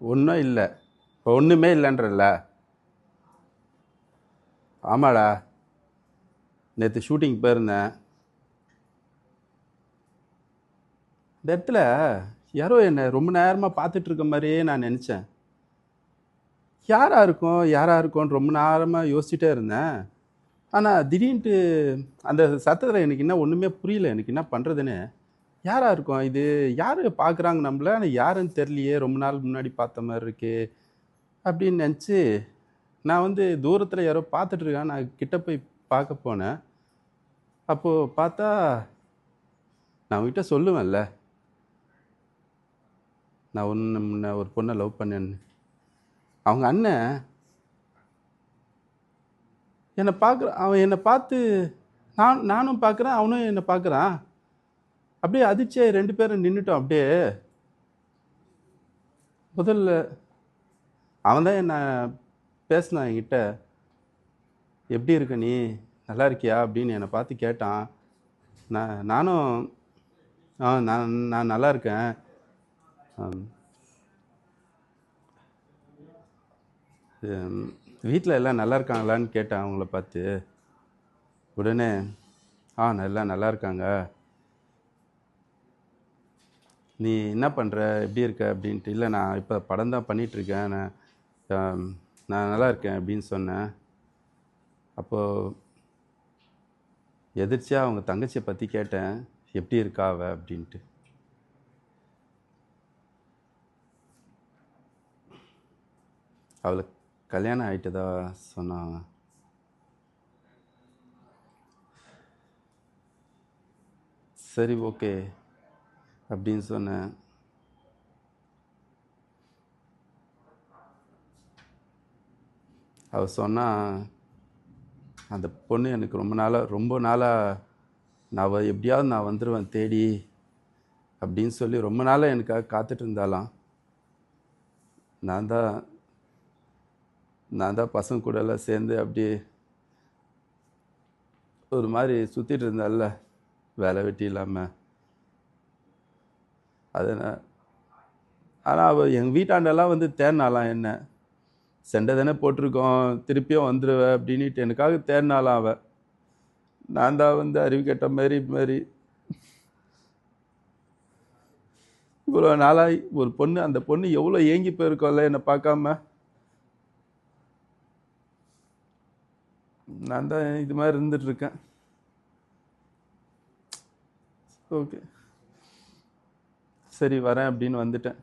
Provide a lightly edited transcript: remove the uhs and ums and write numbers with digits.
ஒன்றும் இல்லை. இப்போ ஒன்றுமே இல்லைன்றல்ல. ஆமாடா, நேற்று ஷூட்டிங் போயிருந்தேன். இந்த இடத்துல யாரோ என்னை ரொம்ப நேரமாக பார்த்துட்டு இருக்க மாதிரியே நான் நினச்சேன். யாரா இருக்கும் யாரா இருக்கும்னு ரொம்ப நேரமாக யோசிச்சுட்டே இருந்தேன். ஆனால் திடீர்னுட்டு அந்த சத்தத்தில் எனக்கு என்ன ஒன்றுமே புரியல, எனக்கு என்ன பண்ணுறதுன்னு. யாரா இருக்கும் இது? யார் பார்க்குறாங்க நம்மள? ஆனால் யாருன்னு தெரியலையே, ரொம்ப நாள் முன்னாடி பார்த்த மாதிரி இருக்கு அப்படின்னு நினச்சி நான் வந்து தூரத்தில் யாரோ பார்த்துட்டு இருக்கான். நான் கிட்ட போய் பார்க்க போனேன். அப்போது பார்த்தா நான் அவங்ககிட்ட சொல்லுவேன்ல, நான் முன்ன ஒரு பொண்ணை லவ் பண்ணேன்னு. அவங்க அண்ணன் அவன் என்னை பார்த்து நானும் பார்க்குறேன், அவனும் என்னை பார்க்குறான். அப்படியே அதிர்ச்சியாக 2 பேரும் நின்றுட்டோம். அப்படியே முதல்ல அவன் தான் என்ன பேசினான் என்கிட்ட. எப்படி இருக்க நீ, நல்லா இருக்கியா அப்படின்னு என்னை பார்த்து கேட்டான். நானும் நான் நல்லா இருக்கேன். வீட்டில் எல்லாம் நல்லா இருக்காங்களான்னு கேட்டேன் அவங்கள பார்த்து. உடனே எல்லாம் நல்லா இருக்காங்க. நீ என்ன பண்ணுற, எப்படி இருக்க அப்படின்ட்டு. இல்லை, நான் இப்போ படம் தான் பண்ணிகிட்ருக்கேன், நான் நல்லா இருக்கேன் அப்படின்னு சொன்னேன். அப்போது எதிர்ச்சியாக அவங்க தங்கச்சியை பற்றி கேட்டேன், எப்படி இருக்கா அவ அப்படின்ட்டு. அவளுக்கு கல்யாணம் ஆகிட்டதா சொன்னாங்க. சரி, ஓகே அப்படின்னு சொன்னேன். அவள் சொன்னால், அந்த பொண்ணு எனக்கு ரொம்ப நாளாக நான் எப்படியாவது நான் வந்துடுவேன் தேடி அப்படின்னு சொல்லி ரொம்ப நாளாக எனக்காக காத்துட்டு இருந்தாலாம். நான் தான் பசங்க கூட எல்லாம் சேர்ந்து அப்படியே ஒரு மாதிரி சுற்றிட்டு இருந்தால, வேலை வெட்டி இல்லாமல். ஆனால் அவள் எங்கள் வீட்டாண்டெல்லாம் வந்து தேடினாலாம் என்ன. செண்டை தானே போட்டிருக்கோம், திருப்பியும் வந்துடுவேன் அப்படின்ட்டு எனக்காக தேடினாலாம் அவள். நான் தான் வந்து அறிவு கெட்ட மாதிரி இவ்வளோ நாளாக ஒரு பொண்ணு, அந்த பொண்ணு எவ்வளோ ஏங்கி போயிருக்கோம்ல என்னை பார்க்காம. நான் தான் இது மாதிரி இருந்துகிட்ருக்கேன். ஓகே, சரி வரேன் அப்படின்னு வந்துட்டேன்.